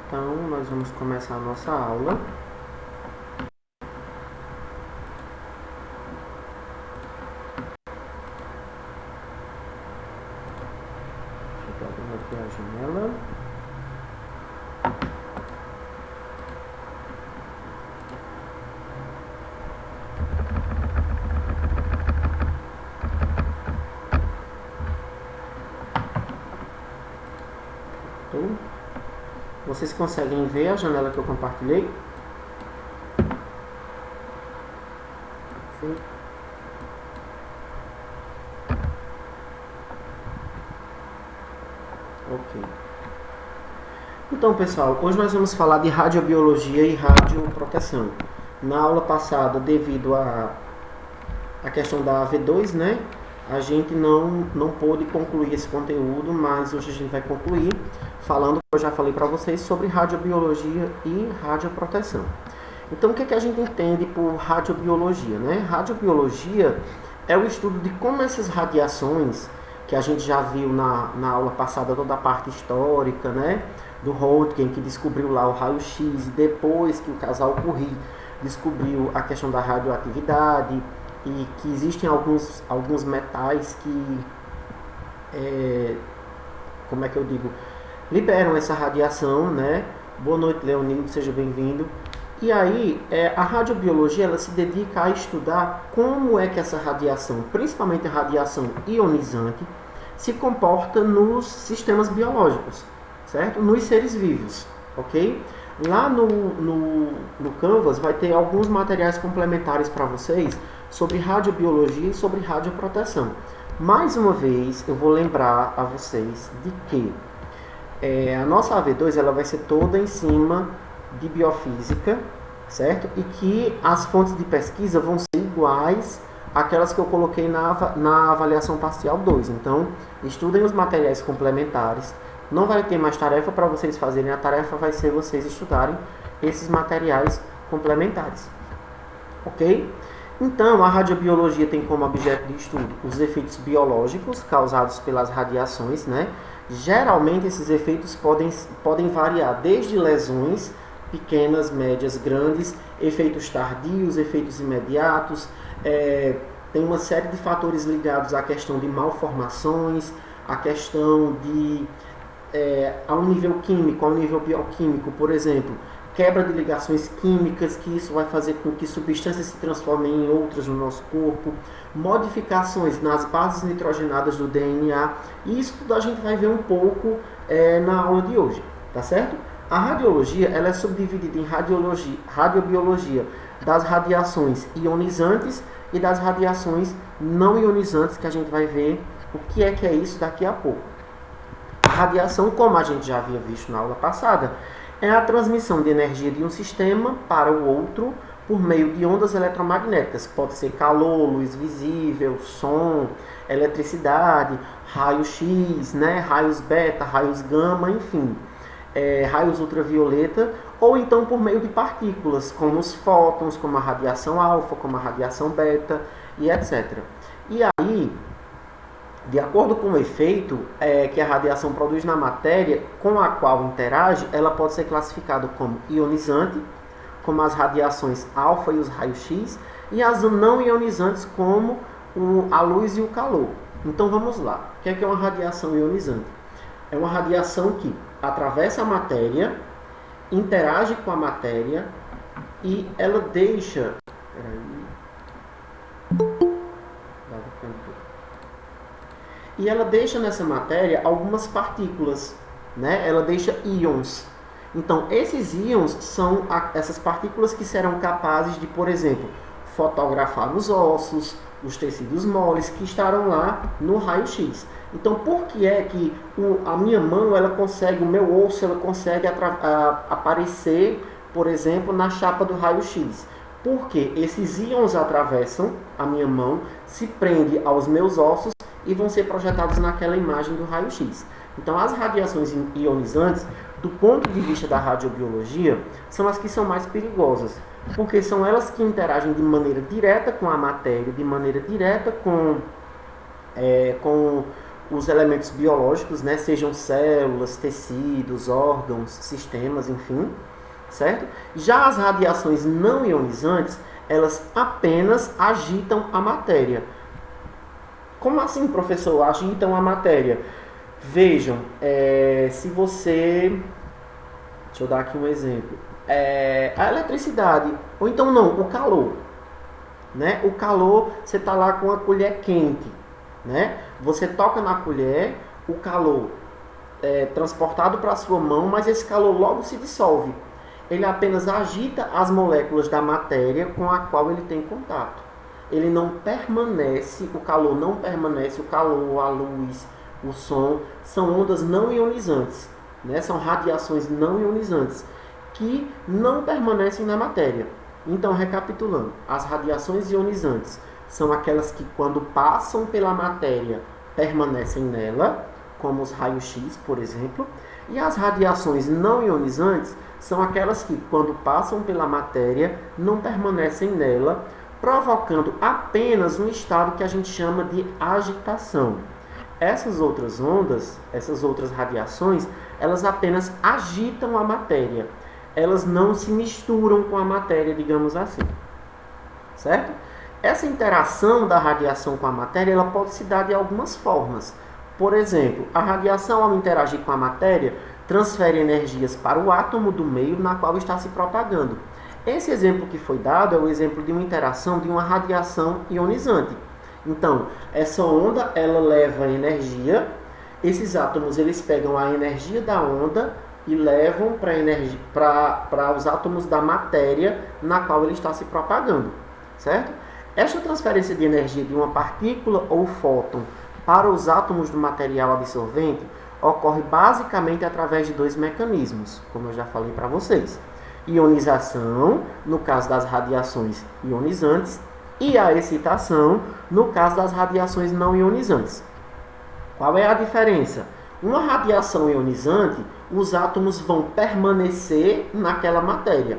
Então, nós vamos começar a nossa aula. Deixa eu abrir aqui a janela. Vocês conseguem ver a janela que eu compartilhei? Sim. Ok. Então, pessoal, hoje nós vamos falar de radiobiologia e radioproteção. Na aula passada, devido à questão da AV2, né, a gente não pôde concluir esse conteúdo, mas hoje a gente vai concluir falando, como eu já falei para vocês, sobre radiobiologia e radioproteção. Então, o que a gente entende por radiobiologia, né? Radiobiologia é o estudo de como essas radiações, que a gente já viu na aula passada, toda a parte histórica, né? Do Röntgen, que descobriu lá o raio-x, e depois que o casal Curie descobriu a questão da radioatividade, e que existem alguns metais que, como é que eu digo, liberam essa radiação, né? Boa noite, Leonildo, seja bem-vindo. E aí, a radiobiologia, ela se dedica a estudar como é que essa radiação, principalmente a radiação ionizante, se comporta nos sistemas biológicos, certo? Nos seres vivos, ok? Lá no Canvas vai ter alguns materiais complementares para vocês sobre radiobiologia e sobre radioproteção. Mais uma vez, eu vou lembrar a vocês de que a nossa AV2 ela vai ser toda em cima de biofísica, certo? E que as fontes de pesquisa vão ser iguais àquelas que eu coloquei na avaliação parcial 2. Então, estudem os materiais complementares. Não vai ter mais tarefa para vocês fazerem, a tarefa vai ser vocês estudarem esses materiais complementares. Ok? Então, a radiobiologia tem como objeto de estudo os efeitos biológicos causados pelas radiações, né? Geralmente, esses efeitos podem variar desde lesões pequenas, médias, grandes, efeitos tardios, efeitos imediatos, tem uma série de fatores ligados à questão de malformações, à questão de a um nível químico, a um nível bioquímico, por exemplo, quebra de ligações químicas, que isso vai fazer com que substâncias se transformem em outras no nosso corpo, modificações nas bases nitrogenadas do DNA, e isso tudo a gente vai ver um pouco na aula de hoje, tá certo? A radiologia ela é subdividida em radiobiologia das radiações ionizantes e das radiações não ionizantes, que a gente vai ver o que é isso daqui a pouco. A radiação, como a gente já havia visto na aula passada, é a transmissão de energia de um sistema para o outro por meio de ondas eletromagnéticas. Pode ser calor, luz visível, som, eletricidade, raio-x, né? Raios beta, raios gama, enfim. Raios ultravioleta, ou então por meio de partículas, como os fótons, como a radiação alfa, como a radiação beta, e etc. E aí, de acordo com o efeito que a radiação produz na matéria com a qual interage, ela pode ser classificada como ionizante, como as radiações alfa e os raios-x, e as não ionizantes, como a luz e o calor. Então vamos lá. O que é uma radiação ionizante? É uma radiação que atravessa a matéria, interage com a matéria e ela deixa... E ela deixa nessa matéria algumas partículas, né? Ela deixa íons. Então, esses íons são essas partículas que serão capazes de, por exemplo, fotografar os ossos, os tecidos moles que estarão lá no raio-x. Então, por que é que a minha mão, ela consegue, o meu osso, ela consegue aparecer, por exemplo, na chapa do raio-x? Porque esses íons atravessam a minha mão, se prende aos meus ossos e vão ser projetados naquela imagem do raio-x. Então, as radiações ionizantes, do ponto de vista da radiobiologia, são as que são mais perigosas, porque são elas que interagem de maneira direta com a matéria, de maneira direta com os elementos biológicos, né, sejam células, tecidos, órgãos, sistemas, enfim, certo? Já as radiações não ionizantes, elas apenas agitam a matéria. Como assim, professor? Agitam a matéria? Vejam, se você... Deixa eu dar aqui um exemplo. A eletricidade, ou então não, o calor. Né? O calor, você está lá com a colher quente. Né? Você toca na colher, o calor é transportado para a sua mão, mas esse calor logo se dissolve. Ele apenas agita as moléculas da matéria com a qual ele tem contato. Ele não permanece, o calor não permanece, o calor, a luz, o som, são ondas não ionizantes, né? São radiações não ionizantes, que não permanecem na matéria. Então, recapitulando, as radiações ionizantes são aquelas que, quando passam pela matéria, permanecem nela, como os raios-x, por exemplo, e as radiações não ionizantes são aquelas que, quando passam pela matéria, não permanecem nela, provocando apenas um estado que a gente chama de agitação. Essas outras ondas, essas outras radiações, elas apenas agitam a matéria. Elas não se misturam com a matéria, digamos assim. Certo? Essa interação da radiação com a matéria, ela pode se dar de algumas formas. Por exemplo, a radiação, ao interagir com a matéria, transfere energias para o átomo do meio na qual está se propagando. Esse exemplo que foi dado é o exemplo de uma interação de uma radiação ionizante. Então, essa onda, ela leva energia, esses átomos, eles pegam a energia da onda e levam para os átomos da matéria na qual ele está se propagando, certo? Esta transferência de energia de uma partícula ou fóton para os átomos do material absorvente ocorre basicamente através de dois mecanismos, como eu já falei para vocês. Ionização, no caso das radiações ionizantes, e a excitação, no caso das radiações não ionizantes. Qual é a diferença? Uma radiação ionizante, os átomos vão permanecer naquela matéria,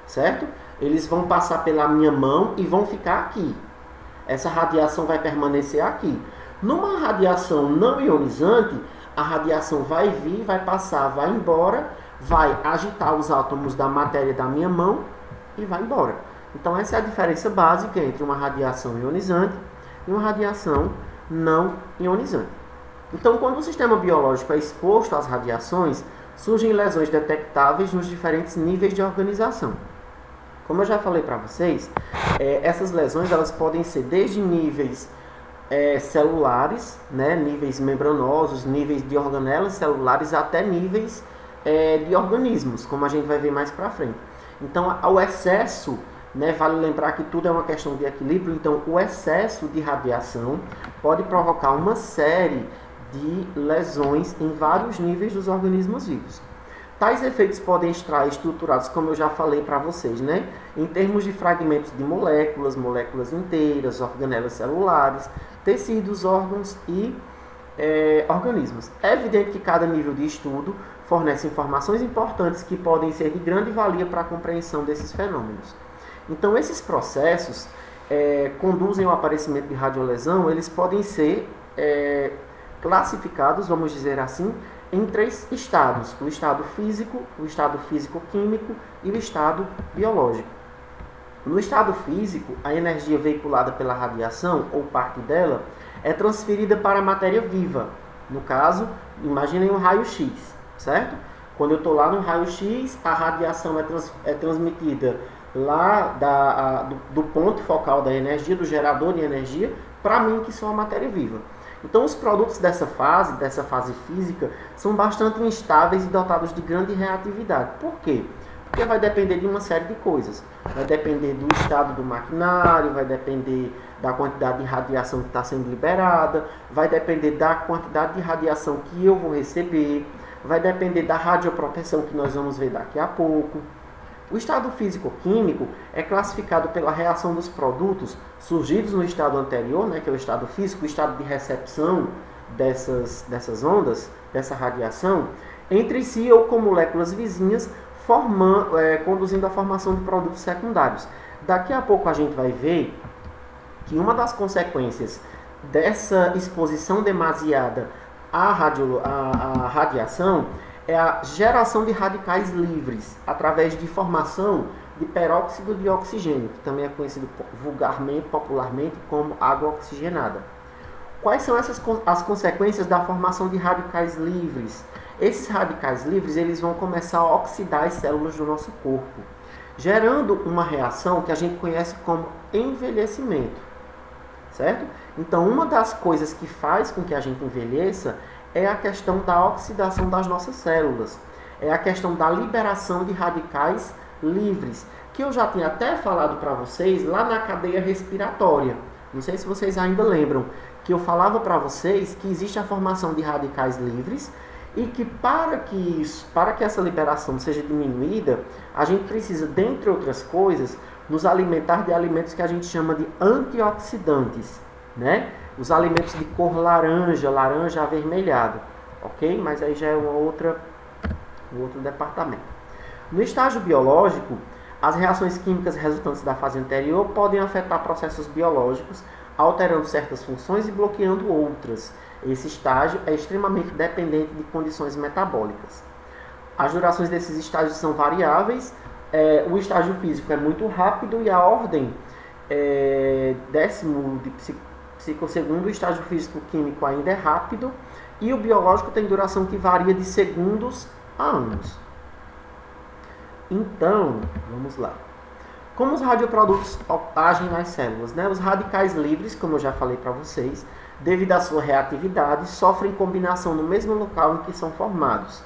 certo? Eles vão passar pela minha mão e vão ficar aqui. Essa radiação vai permanecer aqui. Numa radiação não ionizante, a radiação vai vir, vai passar, vai embora, vai agitar os átomos da matéria da minha mão e vai embora. Então essa é a diferença básica entre uma radiação ionizante e uma radiação não ionizante. Então, quando o sistema biológico é exposto às radiações, surgem lesões detectáveis nos diferentes níveis de organização. Como eu já falei para vocês, essas lesões elas podem ser desde níveis celulares, né, níveis membranosos, níveis de organelas celulares, até níveis de organismos, como a gente vai ver mais para frente. Então, ao excesso, né, vale lembrar que tudo é uma questão de equilíbrio, então o excesso de radiação pode provocar uma série de lesões em vários níveis dos organismos vivos. Tais efeitos podem estar estruturados, como eu já falei para vocês, né, em termos de fragmentos de moléculas, moléculas inteiras, organelas celulares, tecidos, órgãos e organismos. É evidente que cada nível de estudo fornece informações importantes que podem ser de grande valia para a compreensão desses fenômenos. Então, esses processos conduzem ao aparecimento de radiolesão, eles podem ser classificados, vamos dizer assim, em 3 estados: o estado físico, o estado físico-químico e o estado biológico. No estado físico, a energia veiculada pela radiação, ou parte dela, é transferida para a matéria viva. No caso, imaginem um raio-x, certo? Quando eu estou lá no raio-x, a radiação é transmitida lá do ponto focal da energia, do gerador de energia, para mim, que sou a matéria viva. Então, os produtos dessa fase física, são bastante instáveis e dotados de grande reatividade. Por quê? Porque vai depender de uma série de coisas. Vai depender do estado do maquinário, vai depender da quantidade de radiação que está sendo liberada, vai depender da quantidade de radiação que eu vou receber, vai depender da radioproteção que nós vamos ver daqui a pouco. O estado físico-químico é classificado pela reação dos produtos surgidos no estado anterior, né, que é o estado físico, o estado de recepção dessas ondas, dessa radiação, entre si ou com moléculas vizinhas, conduzindo à formação de produtos secundários. Daqui a pouco a gente vai ver que uma das consequências dessa exposição demasiada à radiação é a geração de radicais livres através de formação de peróxido de oxigênio, que também é conhecido vulgarmente, popularmente, como água oxigenada. Quais são as consequências da formação de radicais livres? Esses radicais livres eles vão começar a oxidar as células do nosso corpo, gerando uma reação que a gente conhece como envelhecimento, certo? Então, uma das coisas que faz com que a gente envelheça é a questão da oxidação das nossas células, é a questão da liberação de radicais livres, que eu já tinha até falado para vocês lá na cadeia respiratória. Não sei se vocês ainda lembram, que eu falava para vocês que existe a formação de radicais livres e que para que essa liberação seja diminuída, a gente precisa, dentre outras coisas, nos alimentar de alimentos que a gente chama de antioxidantes, né? Os alimentos de cor laranja, laranja avermelhado, ok? Mas aí já é um outro departamento. No estágio biológico, as reações químicas resultantes da fase anterior podem afetar processos biológicos, alterando certas funções e bloqueando outras. Esse estágio é extremamente dependente de condições metabólicas. As durações desses estágios são variáveis. O estágio físico é muito rápido e a ordem décimo de psicossegundo, o estágio físico-químico ainda é rápido e o biológico tem duração que varia de segundos a anos. Então, vamos lá. Como os radioprodutos agem nas células, né? Os radicais livres, como eu já falei para vocês, devido à sua reatividade, sofrem combinação no mesmo local em que são formados.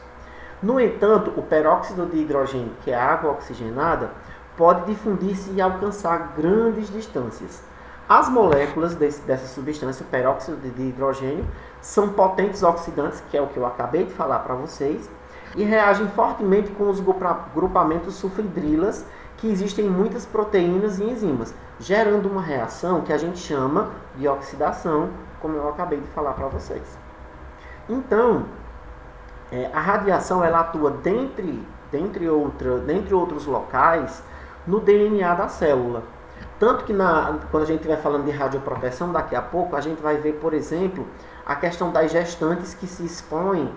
No entanto, o peróxido de hidrogênio, que é a água oxigenada, pode difundir-se e alcançar grandes distâncias. As moléculas dessa substância, o peróxido de hidrogênio, são potentes oxidantes, que é o que eu acabei de falar para vocês, e reagem fortemente com os grupamentos sulfidrilas, que existem em muitas proteínas e enzimas, gerando uma reação que a gente chama de oxidação, como eu acabei de falar para vocês. Então, a radiação ela atua dentre outros locais no DNA da célula. Tanto que quando a gente estiver falando de radioproteção, daqui a pouco, a gente vai ver, por exemplo, a questão das gestantes que se expõem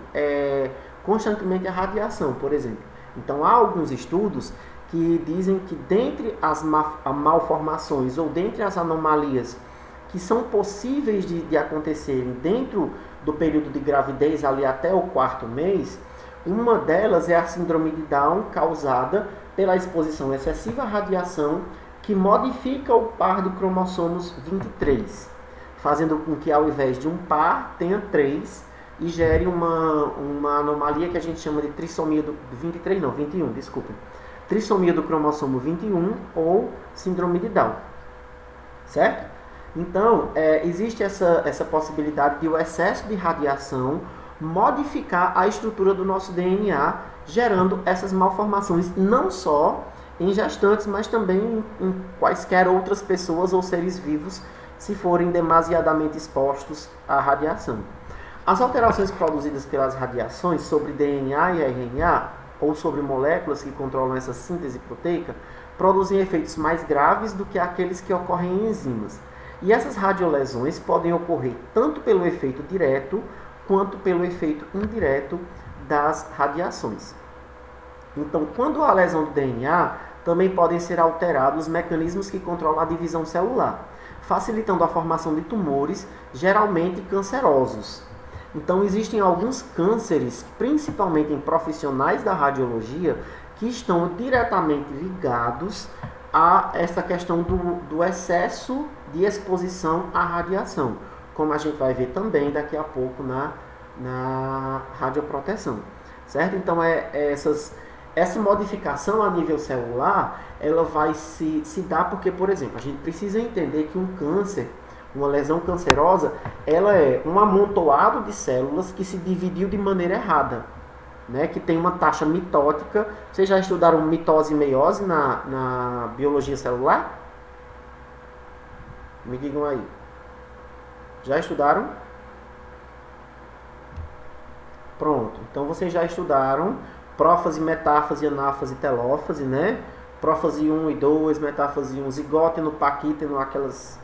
constantemente à radiação, por exemplo. Então, há alguns estudos que dizem que dentre as malformações ou dentre as anomalias que são possíveis de acontecerem dentro do período de gravidez, ali até o 4º mês, uma delas é a síndrome de Down causada pela exposição excessiva à radiação que modifica o par de cromossomos 23, fazendo com que ao invés de um par tenha 3 e gere uma anomalia que a gente chama de trissomia do 21, desculpem. Trissomia do cromossomo 21 ou síndrome de Down, certo? Então, existe essa possibilidade de o excesso de radiação modificar a estrutura do nosso DNA, gerando essas malformações, não só em gestantes, mas também em quaisquer outras pessoas ou seres vivos, se forem demasiadamente expostos à radiação. As alterações produzidas pelas radiações sobre DNA e RNA, ou sobre moléculas que controlam essa síntese proteica, produzem efeitos mais graves do que aqueles que ocorrem em enzimas. E essas radiolesões podem ocorrer tanto pelo efeito direto quanto pelo efeito indireto das radiações. Então, quando há lesão do DNA, também podem ser alterados os mecanismos que controlam a divisão celular, facilitando a formação de tumores, geralmente cancerosos. Então, existem alguns cânceres, principalmente em profissionais da radiologia, que estão diretamente ligados a essa questão do excesso de exposição à radiação, como a gente vai ver também daqui a pouco na radioproteção, certo? Então, essa modificação a nível celular, ela vai se dar porque, por exemplo, a gente precisa entender que um câncer, uma lesão cancerosa, ela é um amontoado de células que se dividiu de maneira errada, né? Que tem uma taxa mitótica. Vocês já estudaram mitose e meiose na biologia celular? Me digam aí. Já estudaram? Pronto. Então vocês já estudaram prófase, metáfase, anáfase, telófase, né? Prófase 1 e 2, metáfase 1, zigóteno, paquíteno, aqueles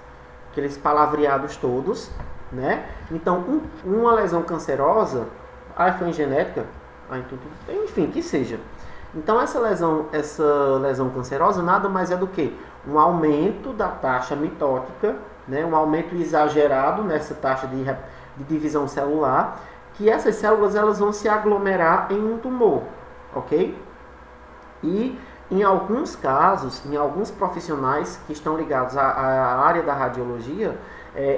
aqueles palavreados todos, né? Então, uma lesão cancerosa, foi em genética, enfim, que seja. Então, essa lesão cancerosa nada mais é do que um aumento da taxa mitótica, né? Um aumento exagerado nessa taxa de divisão celular, que essas células elas vão se aglomerar em um tumor, ok? E em alguns casos, em alguns profissionais que estão ligados à área da radiologia,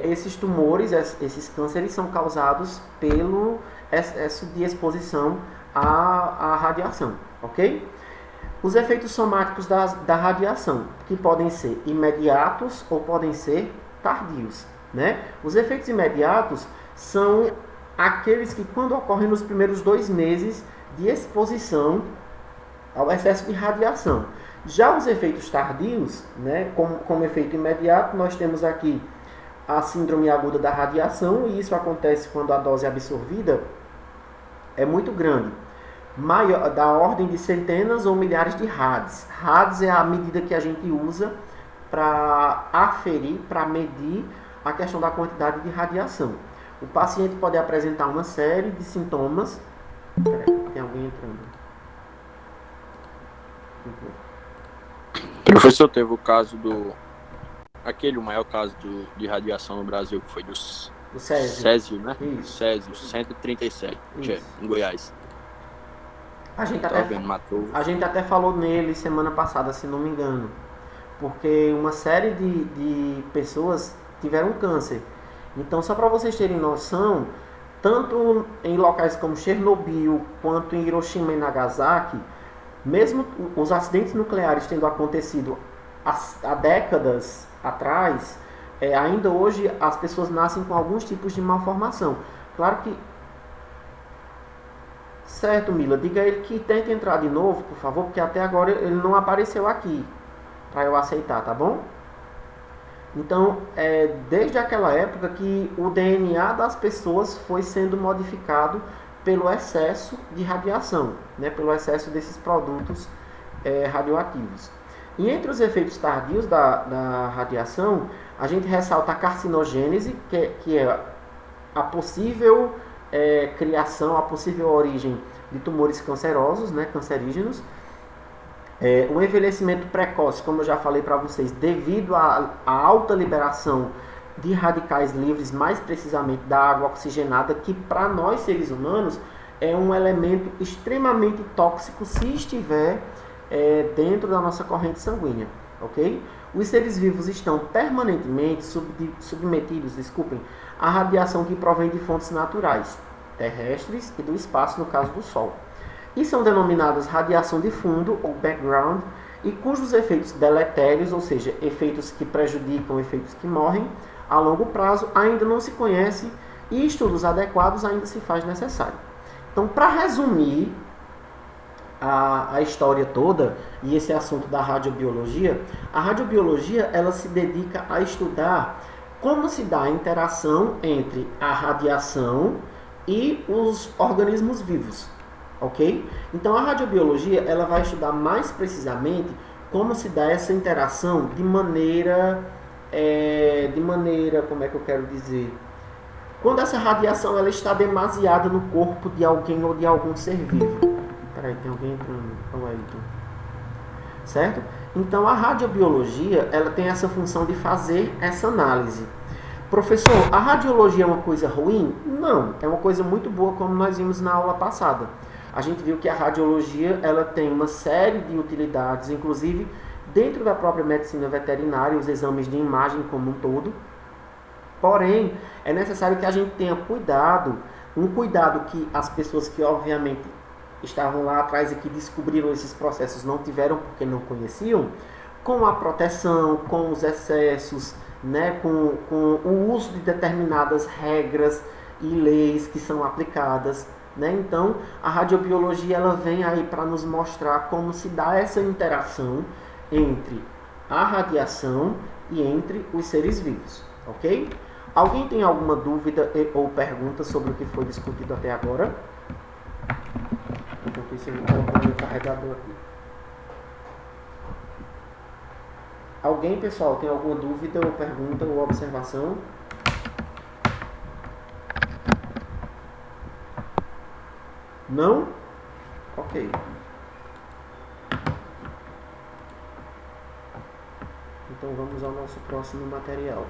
esses tumores, esses cânceres são causados pelo excesso de exposição à radiação, ok? Os efeitos somáticos da radiação, que podem ser imediatos ou podem ser tardios, né? Os efeitos imediatos são aqueles que, quando ocorrem nos primeiros 2 meses de exposição ao excesso de radiação. Já os efeitos tardios, né, como efeito imediato, nós temos aqui a síndrome aguda da radiação, e isso acontece quando a dose absorvida é muito grande, da ordem de centenas ou milhares de rads. Rads é a medida que a gente usa para aferir, para medir a questão da quantidade de radiação. O paciente pode apresentar uma série de sintomas. Tem alguém entrando. Professor, teve o caso o maior caso de radiação no Brasil, que foi do Césio, né? Isso. Césio, 137, em Goiás. A gente até falou nele semana passada, se não me engano, porque uma série de pessoas tiveram câncer. Então, só para vocês terem noção, tanto em locais como Chernobyl, quanto em Hiroshima e Nagasaki, mesmo os acidentes nucleares tendo acontecido há décadas atrás, ainda hoje as pessoas nascem com alguns tipos de malformação. Claro que... Certo, Mila, diga a ele que tente entrar de novo, por favor, porque até agora ele não apareceu aqui para eu aceitar, tá bom? Então, desde aquela época que o DNA das pessoas foi sendo modificado pelo excesso de radiação, né, pelo excesso desses produtos radioativos. E entre os efeitos tardios da radiação, a gente ressalta a carcinogênese, que é a possível criação, a possível origem de tumores cancerosos, né, cancerígenos. O envelhecimento precoce, como eu já falei para vocês, devido à alta liberação de radicais livres, mais precisamente da água oxigenada, que para nós seres humanos é um elemento extremamente tóxico se estiver dentro da nossa corrente sanguínea, ok? Os seres vivos estão permanentemente submetidos, à radiação que provém de fontes naturais, terrestres e do espaço, no caso do Sol. E são denominadas radiação de fundo, ou background, e cujos efeitos deletérios, ou seja, efeitos que prejudicam, efeitos que morrem, a longo prazo, ainda não se conhece e estudos adequados ainda se faz necessário. Então, para resumir a história toda e esse assunto da radiobiologia, a radiobiologia ela se dedica a estudar como se dá a interação entre a radiação e os organismos vivos, ok? Então, a radiobiologia ela vai estudar mais precisamente como se dá essa interação de maneira, como é que eu quero dizer? Quando essa radiação ela está demasiada no corpo de alguém ou de algum ser vivo. Peraí, tem alguém entrando. Olha aí, então. Certo? Então, a radiobiologia ela tem essa função de fazer essa análise. Professor, a radiologia é uma coisa ruim? Não, é uma coisa muito boa, como nós vimos na aula passada. A gente viu que a radiologia ela tem uma série de utilidades, inclusive dentro da própria medicina veterinária, os exames de imagem como um todo. Porém, é necessário que a gente tenha cuidado, um cuidado que as pessoas que obviamente estavam lá atrás e que descobriram esses processos não tiveram porque não conheciam, com a proteção, com os excessos, né, com o uso de determinadas regras e leis que são aplicadas. Né? Então, a radiobiologia ela vem aí para nos mostrar como se dá essa interação entre a radiação e entre os seres vivos, ok? Alguém tem alguma dúvida ou pergunta sobre o que foi discutido até agora? Enquanto isso, eu vou colocar o meu carregador aqui. Alguém, pessoal, tem alguma dúvida ou pergunta ou observação? Não? Ok. Então vamos ao nosso próximo material.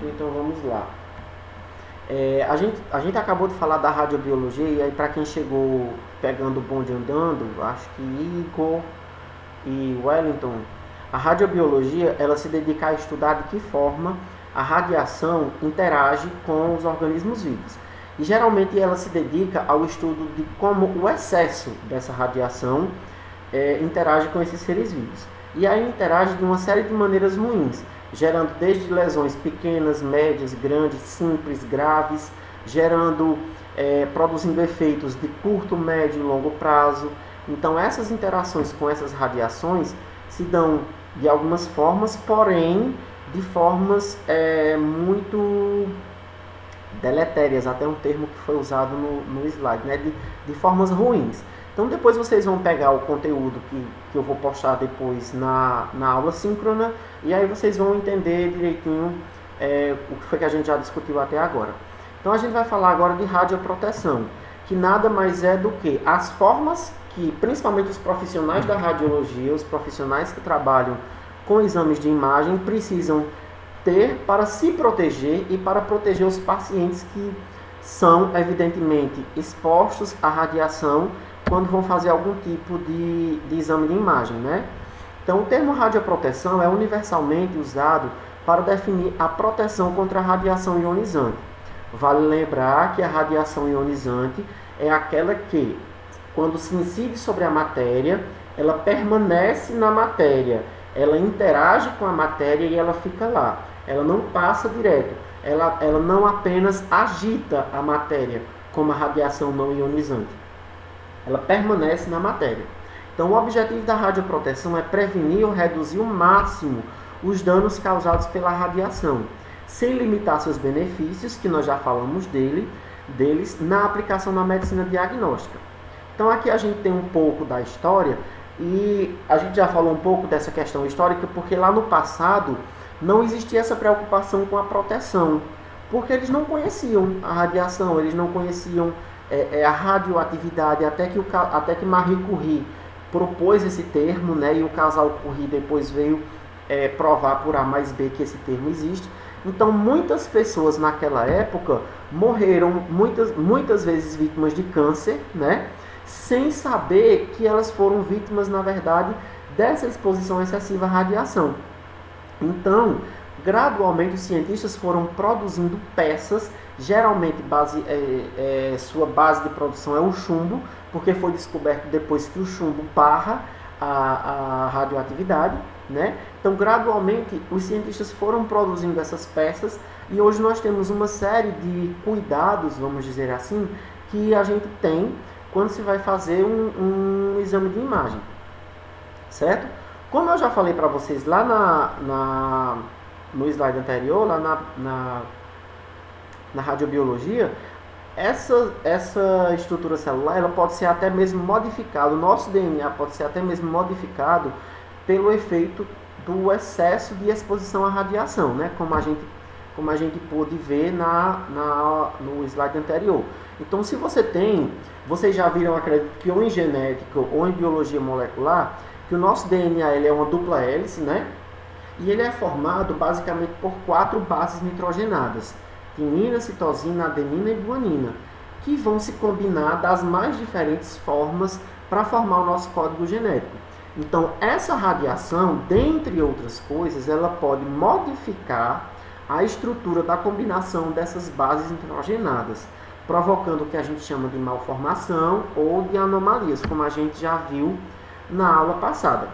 Então vamos lá. A gente acabou de falar da radiobiologia, e aí para quem chegou pegando o bonde andando, acho que Igor e Wellington, a radiobiologia ela se dedica a estudar de que forma a radiação interage com os organismos vivos. E geralmente ela se dedica ao estudo de como o excesso dessa radiação interage com esses seres vivos. E aí interage de uma série de maneiras ruins, gerando desde lesões pequenas, médias, grandes, simples, graves, produzindo efeitos de curto, médio e longo prazo. Então essas interações com essas radiações se dão de algumas formas, porém de formas muito deletérias, até um termo que foi usado no slide, né? de formas ruins. Então depois vocês vão pegar o conteúdo que eu vou postar depois na aula síncrona, e aí vocês vão entender direitinho o que foi que a gente já discutiu até agora. Então a gente vai falar agora de radioproteção, que nada mais é do que as formas que, principalmente os profissionais da radiologia, os profissionais que trabalham com exames de imagem, precisam ter para se proteger e para proteger os pacientes que são evidentemente expostos à radiação quando vão fazer algum tipo de exame de imagem, né? Então, o termo radioproteção é universalmente usado para definir a proteção contra a radiação ionizante. Vale lembrar que a radiação ionizante é aquela que, quando se incide sobre a matéria, ela permanece na matéria, ela interage com a matéria e ela fica lá. Ela não passa direto, ela não apenas agita a matéria, como a radiação não ionizante. Ela permanece na matéria. Então, o objetivo da radioproteção é prevenir ou reduzir ao máximo os danos causados pela radiação, sem limitar seus benefícios, que nós já falamos deles, na aplicação na medicina diagnóstica. Então, aqui a gente tem um pouco da história, e a gente já falou um pouco dessa questão histórica, porque lá no passado não existia essa preocupação com a proteção, porque eles não conheciam a radiação, eles não conheciam a radioatividade, até que Marie Curie propôs esse termo, né, e o casal Curie depois veio provar por A mais B que esse termo existe. Então muitas pessoas naquela época morreram, muitas vezes vítimas de câncer, né, sem saber que elas foram vítimas, na verdade, dessa exposição excessiva à radiação. Então, gradualmente os cientistas foram produzindo peças, geralmente sua base de produção é o chumbo, porque foi descoberto depois que o chumbo barra a radioatividade, né? Então, gradualmente, os cientistas foram produzindo essas peças, e hoje nós temos uma série de cuidados, vamos dizer assim, que a gente tem quando se vai fazer um exame de imagem, certo? Como eu já falei para vocês lá no slide anterior, lá na radiobiologia, essa estrutura celular ela pode ser até mesmo modificada, o nosso DNA pode ser até mesmo modificado pelo efeito do excesso de exposição à radiação, né? Como a gente pôde ver no slide anterior. Então, se vocês já viram, acredito que ou em genética ou em biologia molecular, que o nosso DNA ele é uma dupla hélice, né? E ele é formado basicamente por 4 bases nitrogenadas: timina, citosina, adenina e guanina, que vão se combinar das mais diferentes formas para formar o nosso código genético. Então, essa radiação, dentre outras coisas, ela pode modificar a estrutura da combinação dessas bases nitrogenadas, provocando o que a gente chama de malformação ou de anomalias, como a gente já viu na aula passada.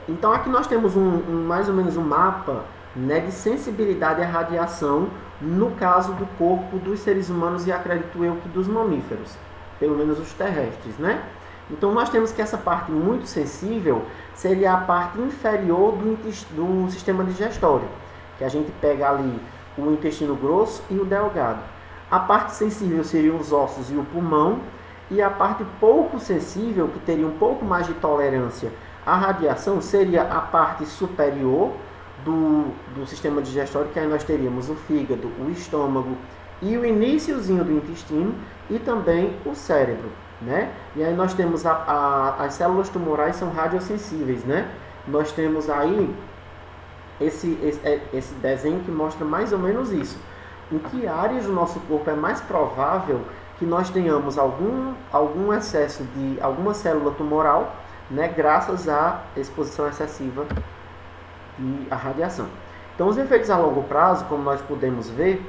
Então aqui nós temos mais ou menos um mapa, né, de sensibilidade à radiação no caso do corpo dos seres humanos e acredito eu que dos mamíferos, pelo menos os terrestres, né? Então nós temos que essa parte muito sensível seria a parte inferior do sistema digestório, que a gente pega ali o intestino grosso e o delgado. A parte sensível seriam os ossos e o pulmão, e a parte pouco sensível, que teria um pouco mais de tolerância à radiação, seria a parte superior do sistema digestório, que aí nós teríamos o fígado, o estômago e o iniciozinho do intestino e também o cérebro, né? E aí nós temos as células tumorais são radiosensíveis, né? Nós temos aí esse desenho que mostra mais ou menos isso. Em que áreas do nosso corpo é mais provável que nós tenhamos algum excesso de alguma célula tumoral, né, graças à exposição excessiva à radiação. Então, os efeitos a longo prazo, como nós podemos ver,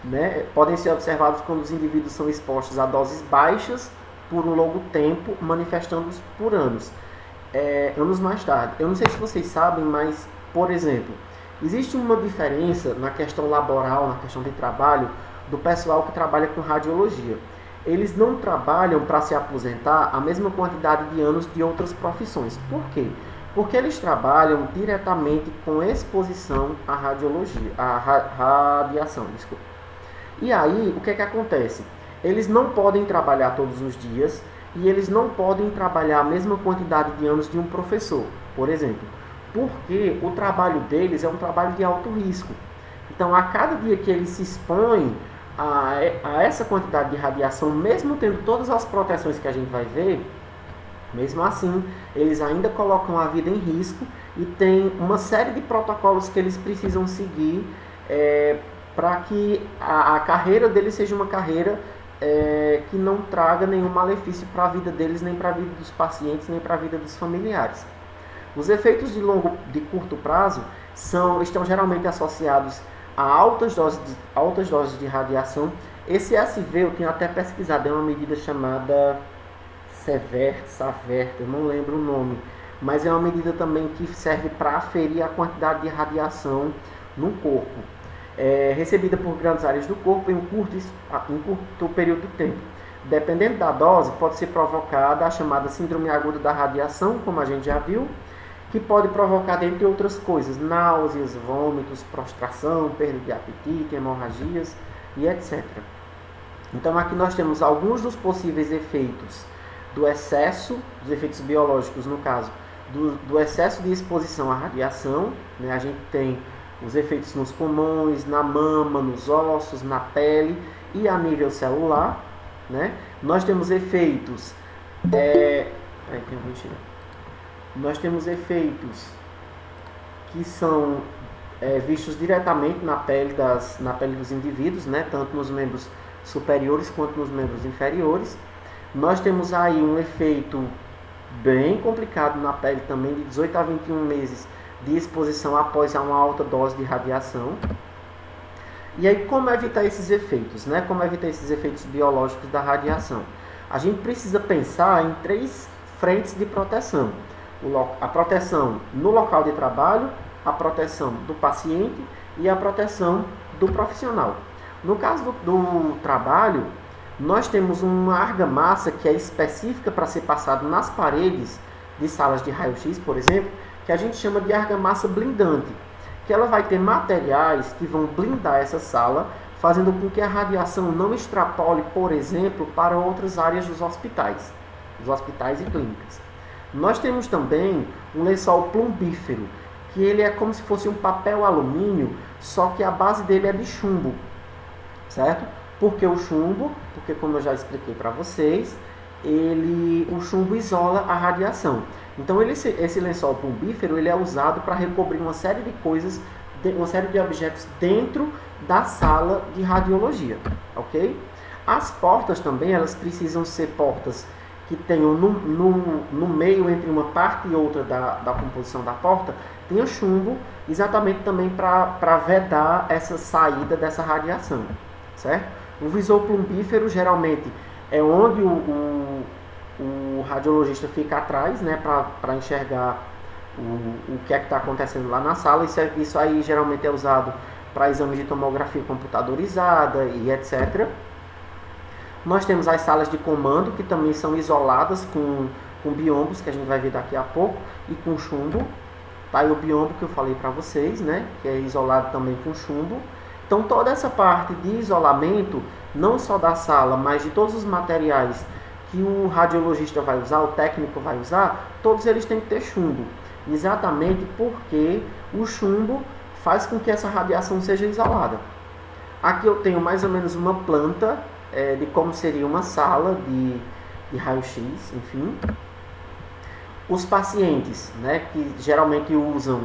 né, podem ser observados quando os indivíduos são expostos a doses baixas por um longo tempo, manifestando-se por anos mais tarde. Eu não sei se vocês sabem, mas, por exemplo, existe uma diferença na questão laboral, na questão de trabalho, do pessoal que trabalha com radiologia. Eles não trabalham para se aposentar a mesma quantidade de anos de outras profissões. Por quê? Porque eles trabalham diretamente com exposição à radiologia, à radiação, desculpa. E aí, o que é que acontece? Eles não podem trabalhar todos os dias e eles não podem trabalhar a mesma quantidade de anos de um professor, por exemplo, porque o trabalho deles é um trabalho de alto risco. Então, a cada dia que eles se expõem a essa quantidade de radiação, mesmo tendo todas as proteções que a gente vai ver, mesmo assim, eles ainda colocam a vida em risco e tem uma série de protocolos que eles precisam seguir para que a carreira deles seja uma carreira que não traga nenhum malefício para a vida deles, nem para a vida dos pacientes, nem para a vida dos familiares. Os efeitos de curto prazo estão geralmente associados a altas doses de radiação. Esse SV eu tenho até pesquisado, é uma medida chamada Savert, eu não lembro o nome, mas é uma medida também que serve para aferir a quantidade de radiação no corpo, recebida por grandes áreas do corpo em um curto período de tempo. Dependendo da dose, pode ser provocada a chamada síndrome aguda da radiação, como a gente já viu, que pode provocar, dentre outras coisas, náuseas, vômitos, prostração, perda de apetite, hemorragias e etc. Então aqui nós temos alguns dos possíveis efeitos do excesso, dos efeitos biológicos no caso, do excesso de exposição à radiação, né? A gente tem os efeitos nos pulmões, na mama, nos ossos, na pele e a nível celular, né? Nós temos efeitos... Nós temos efeitos que são vistos diretamente na pele dos indivíduos, né? Tanto nos membros superiores quanto nos membros inferiores. Nós temos aí um efeito bem complicado na pele também, de 18 a 21 meses de exposição após uma alta dose de radiação. E aí, como evitar esses efeitos, né? Como evitar esses efeitos biológicos da radiação? A gente precisa pensar em 3 frentes de proteção. A proteção no local de trabalho, a proteção do paciente e a proteção do profissional. No caso do trabalho, nós temos uma argamassa que é específica para ser passado nas paredes de salas de raio-x, por exemplo, que a gente chama de argamassa blindante, que ela vai ter materiais que vão blindar essa sala, fazendo com que a radiação não extrapole, por exemplo, para outras áreas dos hospitais e clínicas. Nós temos também um lençol plumbífero, que ele é como se fosse um papel alumínio, só que a base dele é de chumbo, certo? Porque o chumbo, como eu já expliquei para vocês, o chumbo isola a radiação. Então esse lençol plumbífero ele é usado para recobrir uma série de coisas, uma série de objetos dentro da sala de radiologia, ok? As portas também, elas precisam ser portas que tenham no meio, entre uma parte e outra da composição da porta, tenha chumbo, exatamente também para vedar essa saída dessa radiação, certo? O visor plumbífero geralmente é onde o radiologista fica atrás, né, para enxergar o que é que está acontecendo lá na sala. Isso aí geralmente é usado para exames de tomografia computadorizada e etc. Nós temos as salas de comando, que também são isoladas com biombos, que a gente vai ver daqui a pouco, e com chumbo. Tá aí o biombo que eu falei para vocês, né, que é isolado também com chumbo. Então toda essa parte de isolamento, não só da sala, mas de todos os materiais que o radiologista vai usar, o técnico vai usar, todos eles têm que ter chumbo. Exatamente porque o chumbo faz com que essa radiação seja isolada. Aqui eu tenho mais ou menos uma planta de como seria uma sala de raio-x, enfim. Os pacientes, né, que geralmente usam,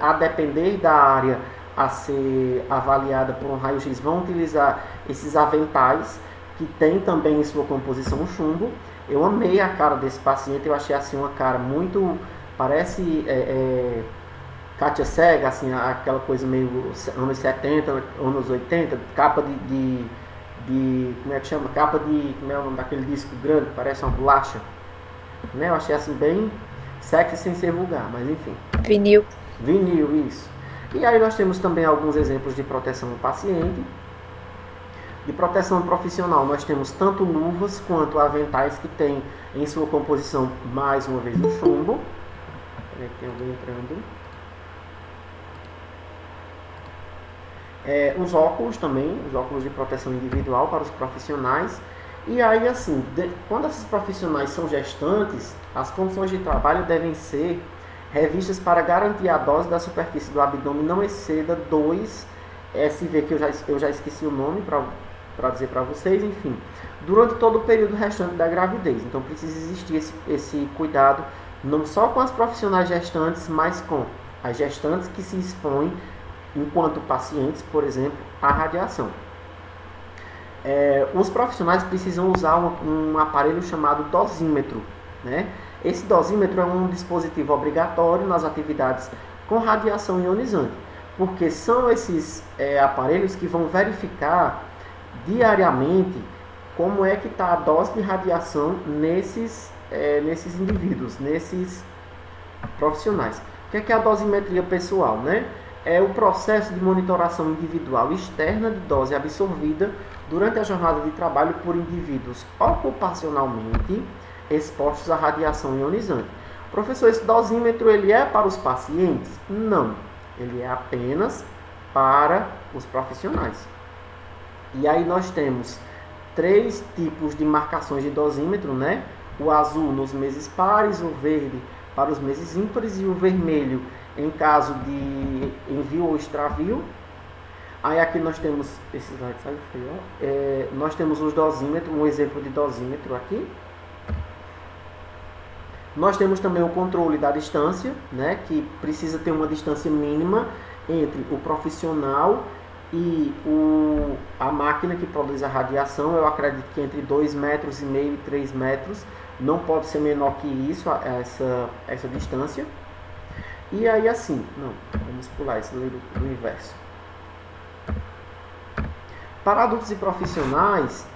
a depender da área a ser avaliada por um raio-x, vão utilizar esses aventais, que tem também em sua composição chumbo. Eu amei a cara desse paciente, eu achei assim uma cara muito, parece Kátia Cega, assim, aquela coisa meio anos 70, anos 80, capa de como é que chama? Capa de, como é o nome daquele disco grande, parece uma bolacha, né? Eu achei assim bem sexy sem ser vulgar, mas enfim. Vinil. Vinil, isso. E aí nós temos também alguns exemplos de proteção do paciente. De proteção profissional, nós temos tanto luvas quanto aventais que tem em sua composição, mais uma vez, o chumbo. Peraí, tem alguém entrando. Os óculos também, os óculos de proteção individual para os profissionais. E aí, assim, quando esses profissionais são gestantes, as condições de trabalho devem ser revistas para garantir a dose da superfície do abdômen não exceda 2 SV, que eu já esqueci o nome para dizer para vocês, enfim, durante todo o período restante da gravidez. Então precisa existir esse cuidado, não só com as profissionais gestantes, mas com as gestantes que se expõem enquanto pacientes, por exemplo, à radiação. Os profissionais precisam usar um aparelho chamado dosímetro, né? Esse dosímetro é um dispositivo obrigatório nas atividades com radiação ionizante, porque são esses aparelhos que vão verificar diariamente como é que está a dose de radiação nesses indivíduos, nesses profissionais. O que é a dosimetria pessoal, né? É o processo de monitoração individual externa de dose absorvida durante a jornada de trabalho por indivíduos ocupacionalmente expostos à radiação ionizante. Professor, esse dosímetro ele é para os pacientes? Não, ele é apenas para os profissionais. E aí nós temos 3 tipos de marcações de dosímetro, né? O azul nos meses pares, o verde para os meses ímpares e o vermelho em caso de envio ou extravio. Aí aqui nós temos, esse slide saiu feio, ó. Nós temos os dosímetros, um exemplo de dosímetro aqui. Nós temos também o controle da distância, né, que precisa ter uma distância mínima entre o profissional e a máquina que produz a radiação. Eu acredito que entre 2,5 metros e 3 metros, não pode ser menor que isso, essa distância. E aí assim, não, vamos pular esse do inverso. Para adultos e profissionais,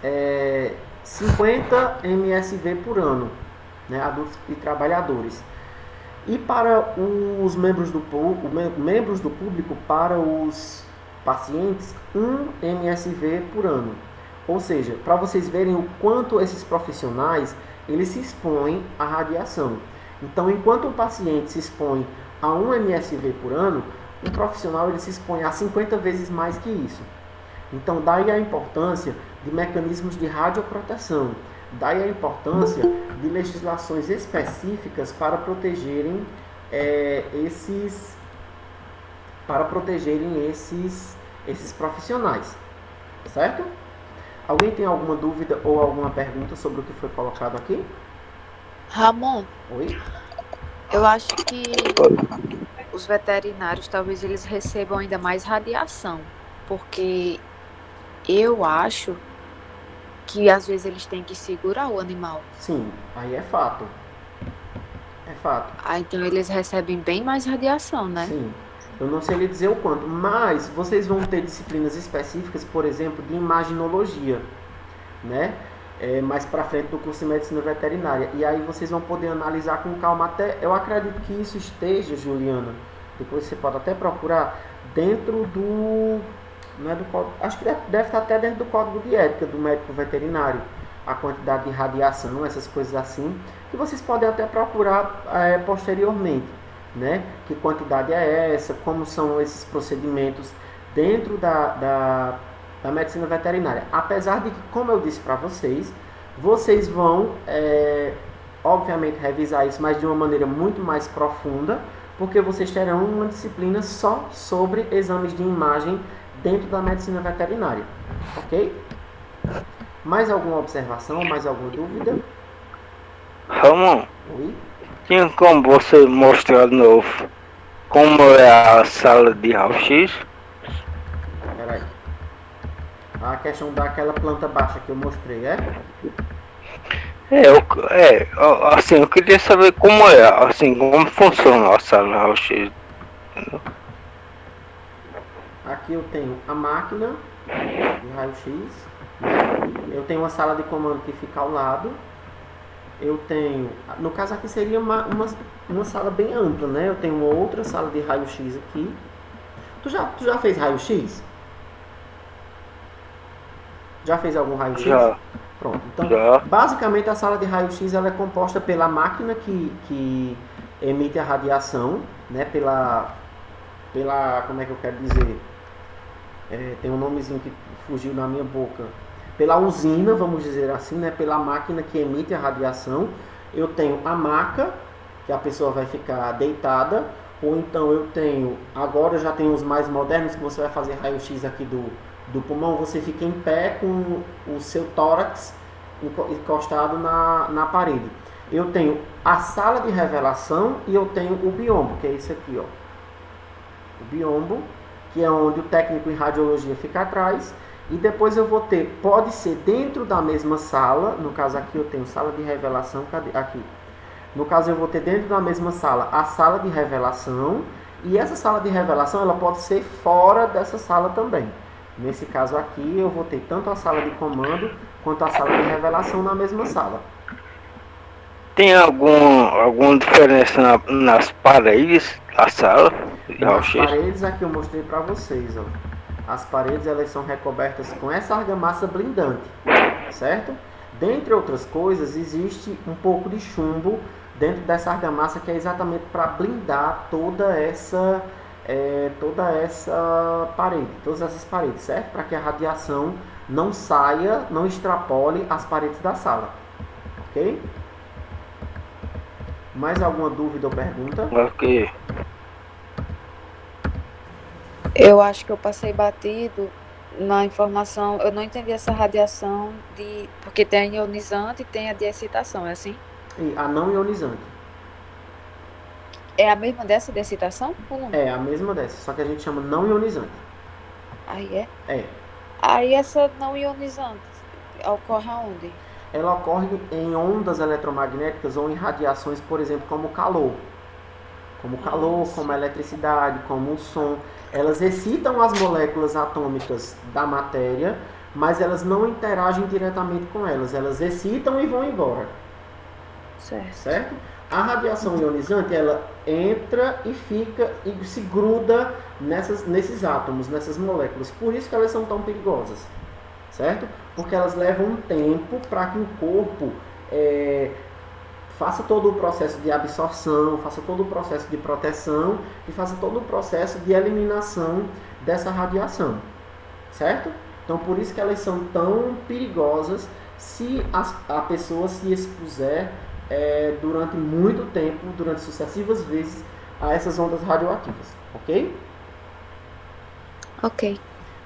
50 mSv por ano, né, adultos e trabalhadores. E para os membros do público, para os pacientes, 1 mSv por ano. Ou seja, para vocês verem o quanto esses profissionais eles se expõem à radiação. Então, enquanto o paciente se expõe a 1 mSv por ano, um profissional ele se expõe a 50 vezes mais que isso. Então, daí a importância de mecanismos de radioproteção, daí a importância de legislações específicas para protegerem esses profissionais, certo? Alguém tem alguma dúvida ou alguma pergunta sobre o que foi colocado aqui? Ramon. Oi? Eu acho que os veterinários talvez eles recebam ainda mais radiação, porque eu acho que às vezes eles têm que segurar o animal. Sim, aí é fato. É fato. Então eles recebem bem mais radiação, né? Sim. Eu não sei lhe dizer o quanto, mas vocês vão ter disciplinas específicas, por exemplo, de imaginologia, né? Mais para frente do curso de medicina veterinária. E aí vocês vão poder analisar com calma. Até eu acredito que isso esteja, Juliana, depois você pode até procurar dentro do, não é do código, acho que deve estar até dentro do código de ética do médico veterinário, a quantidade de radiação, essas coisas assim, que vocês podem até procurar posteriormente, né? Que quantidade é essa, como são esses procedimentos dentro da medicina veterinária. Apesar de que, como eu disse para vocês, vocês vão, obviamente, revisar isso, mas de uma maneira muito mais profunda, porque vocês terão uma disciplina só sobre exames de imagem dentro da medicina veterinária, ok? Mais alguma observação, mais alguma dúvida? Ramon, Oi? tinha como você mostrar de novo como é a sala de raio-x? Peraí. A questão daquela planta baixa que eu mostrei, Assim, eu queria saber como assim, como funciona a sala de raio-x. Aqui eu tenho a máquina de raio-x, né? Eu tenho uma sala de comando que fica ao lado. Eu tenho, no caso aqui seria uma sala bem ampla, né? Eu tenho uma outra sala de raio-x aqui. Tu já fez raio-x? Já fez algum raio-x? Já. Pronto. Então, Já. basicamente a sala de raio-x ela é composta pela máquina que emite a radiação, né? Pela, como é que eu quero dizer? Tem um nomezinho que fugiu na minha boca. Pela usina, vamos dizer assim, né? Pela máquina que emite a radiação. Eu tenho a maca, que a pessoa vai ficar deitada, ou então eu tenho, agora já tem os mais modernos, que você vai fazer raio-x aqui do pulmão, você fica em pé com o seu tórax encostado na parede. Eu tenho a sala de revelação e eu tenho o biombo, que é esse aqui, ó. O biombo, que é onde o técnico em radiologia fica atrás. E depois eu vou ter, pode ser dentro da mesma sala, no caso aqui eu tenho sala de revelação, cadê? Aqui. No caso eu vou ter dentro da mesma sala a sala de revelação, e essa sala de revelação ela pode ser fora dessa sala também. Nesse caso aqui eu vou ter tanto a sala de comando quanto a sala de revelação na mesma sala. Tem alguma diferença nas paredes da sala? As paredes aqui eu mostrei para vocês, ó. As paredes elas são recobertas com essa argamassa blindante, certo? Dentre outras coisas, existe um pouco de chumbo dentro dessa argamassa que é exatamente para blindar toda essa parede, todas essas paredes, certo? Para que a radiação não saia, não extrapole as paredes da sala, ok? Mais alguma dúvida ou pergunta? Ok. Eu acho que eu passei batido na informação. Eu não entendi essa radiação porque tem a ionizante e tem a de excitação, é assim? E a não ionizante. É a mesma dessa de excitação ou não? É a mesma dessa, só que a gente chama não ionizante. Aí é? É. Aí essa não ionizante ocorre aonde? Ela ocorre em ondas eletromagnéticas ou em radiações, por exemplo, como calor. Como calor, como eletricidade, como o som. Elas excitam as moléculas atômicas da matéria, mas elas não interagem diretamente com elas. Elas excitam e vão embora. Certo? A radiação ionizante, ela entra e fica e se gruda nesses átomos, nessas moléculas. Por isso que elas são tão perigosas. Certo? Porque elas levam um tempo para que o corpo faça todo o processo de absorção, faça todo o processo de proteção e faça todo o processo de eliminação dessa radiação, certo? Então, por isso que elas são tão perigosas se a pessoa se expuser durante muito tempo, durante sucessivas vezes, a essas ondas radioativas, ok? Ok.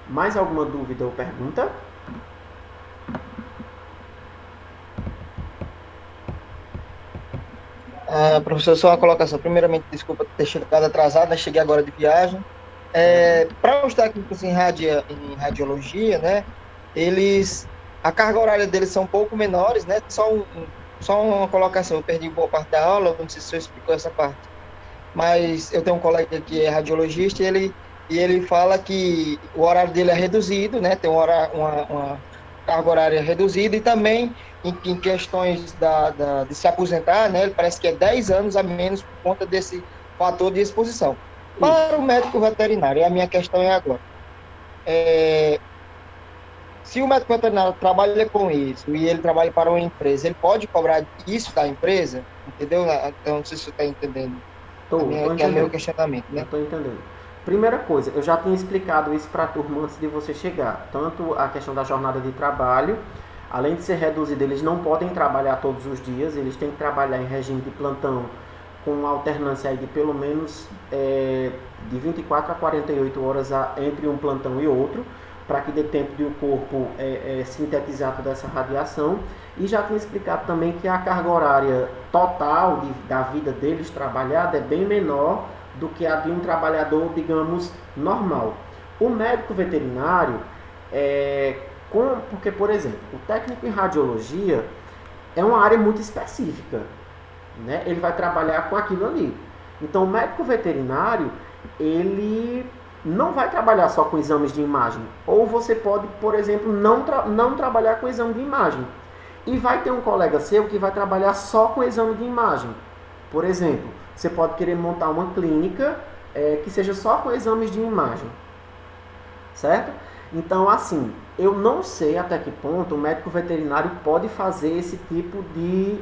Mais alguma dúvida ou pergunta? Professor, só uma colocação. Primeiramente, desculpa ter chegado atrasado, né? Cheguei agora de viagem. Para os técnicos em radiologia, né? A carga horária deles são um pouco menores, né? Só uma colocação, eu perdi boa parte da aula, não sei se o senhor explicou essa parte. mas eu tenho um colega que é radiologista e ele fala que o horário dele é reduzido, né? Tem uma carga horária reduzida e também em questões de se aposentar, né? Ele parece que é 10 anos a menos por conta desse fator de exposição. Para o médico veterinário, a minha questão é agora. Se o médico veterinário trabalha com isso e ele trabalha para uma empresa, ele pode cobrar isso da empresa? Entendeu? Eu não sei se você está entendendo. Que é o meu questionamento, né? Estou entendendo. Primeira coisa, eu já tinha explicado isso para a turma antes de você chegar. Tanto a questão da jornada de trabalho, além de ser reduzida, eles não podem trabalhar todos os dias, eles têm que trabalhar em regime de plantão com alternância aí de pelo menos de 24 a 48 horas entre um plantão e outro, para que dê tempo de o corpo sintetizar toda essa radiação. E já tinha explicado também que a carga horária total da vida deles trabalhada é bem menor do que a de um trabalhador, digamos, normal. O médico veterinário, porque, por exemplo, o técnico em radiologia é uma área muito específica, né? Ele vai trabalhar com aquilo ali. Então, o médico veterinário, ele não vai trabalhar só com exames de imagem. Ou você pode, por exemplo, não trabalhar com exame de imagem. E vai ter um colega seu que vai trabalhar só com exame de imagem. Por exemplo, você pode querer montar uma clínica que seja só com exames de imagem. Certo? Então, assim, eu não sei até que ponto o médico veterinário pode fazer esse tipo de,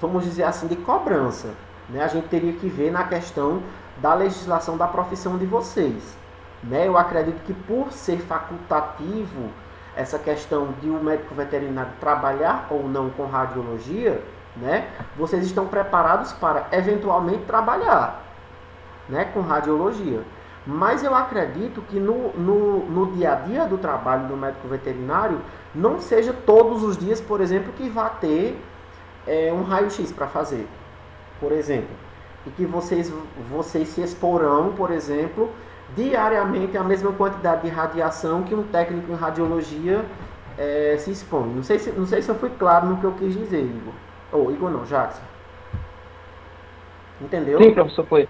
vamos dizer assim, de cobrança. Né? A gente teria que ver na questão da legislação da profissão de vocês. Né? Eu acredito que por ser facultativo essa questão de o médico veterinário trabalhar ou não com radiologia, né? Vocês estão preparados para eventualmente trabalhar, né, com radiologia. Mas eu acredito que no dia a dia do trabalho do médico veterinário não seja todos os dias, por exemplo, que vá ter um raio-x para fazer, por exemplo. E que vocês se exporão, por exemplo, diariamente a mesma quantidade de radiação que um técnico em radiologia se expõe. Não sei se eu fui claro no que eu quis dizer, Igor. Igor não, Jackson. Entendeu? Sim, professor, foi.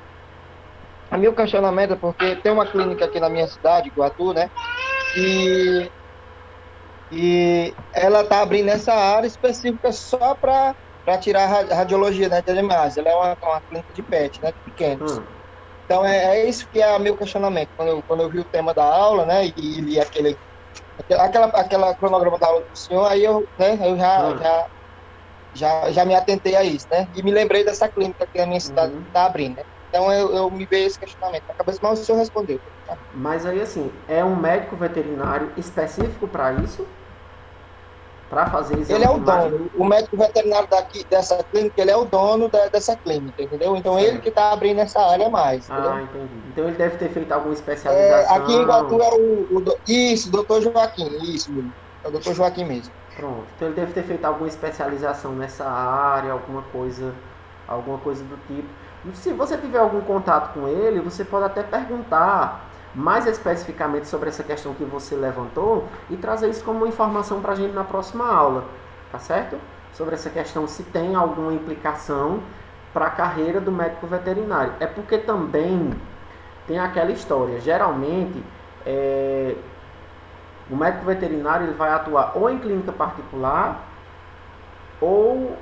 A meu questionamento é porque tem uma clínica aqui na minha cidade, Iguatu, né? E ela está abrindo essa área específica só para tirar a radiologia, né, de animais. Ela é uma clínica de pet, né, de pequenos. Então, é isso que é o meu questionamento. Quando eu vi o tema da aula, né, e li aquela cronograma da aula do senhor, aí eu já me atentei a isso, né? E me lembrei dessa clínica que a minha cidade está abrindo, né? Então, eu me veio esse questionamento na cabeça, mas o senhor respondeu. Tá? Mas aí, assim, é um médico veterinário específico para isso? Para fazer exame? Ele é o dono. O médico veterinário dessa clínica, ele é o dono dessa clínica, entendeu? Então, certo. Ele que está abrindo essa área mais, entendeu? Ah, entendi. Então, ele deve ter feito alguma especialização. Aqui em Iguatu é o doutor Joaquim, isso, é o doutor Joaquim mesmo. Pronto. Então, ele deve ter feito alguma especialização nessa área, alguma coisa do tipo. Se você tiver algum contato com ele, você pode até perguntar mais especificamente sobre essa questão que você levantou e trazer isso como uma informação para a gente na próxima aula, tá certo? Sobre essa questão, se tem alguma implicação para a carreira do médico veterinário. É porque também tem aquela história, geralmente o médico veterinário ele vai atuar ou em clínica particular ou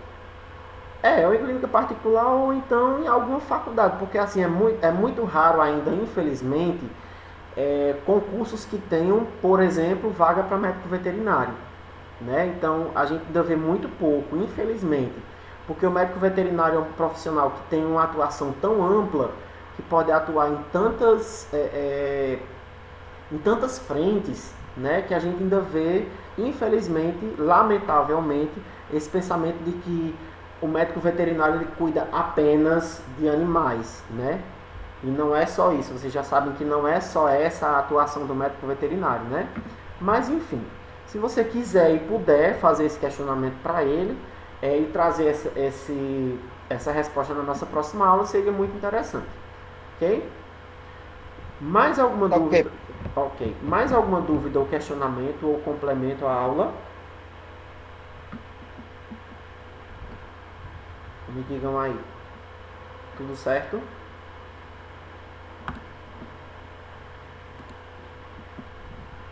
em clínica particular ou então em alguma faculdade, porque assim é muito raro ainda, infelizmente, concursos que tenham, por exemplo, vaga para médico veterinário, né? Então a gente ainda vê muito pouco, infelizmente, porque o médico veterinário é um profissional que tem uma atuação tão ampla que pode atuar em tantas frentes, né? Que a gente ainda vê, infelizmente, lamentavelmente, esse pensamento de que o médico veterinário ele cuida apenas de animais, né? E não é só isso, vocês já sabem que não é só essa a atuação do médico veterinário, né? Mas, enfim, se você quiser e puder fazer esse questionamento para ele e trazer essa resposta na nossa próxima aula, seria muito interessante, ok? Mais alguma dúvida? Ok. Mais alguma dúvida ou questionamento ou complemento à aula? Me digam aí. Tudo certo?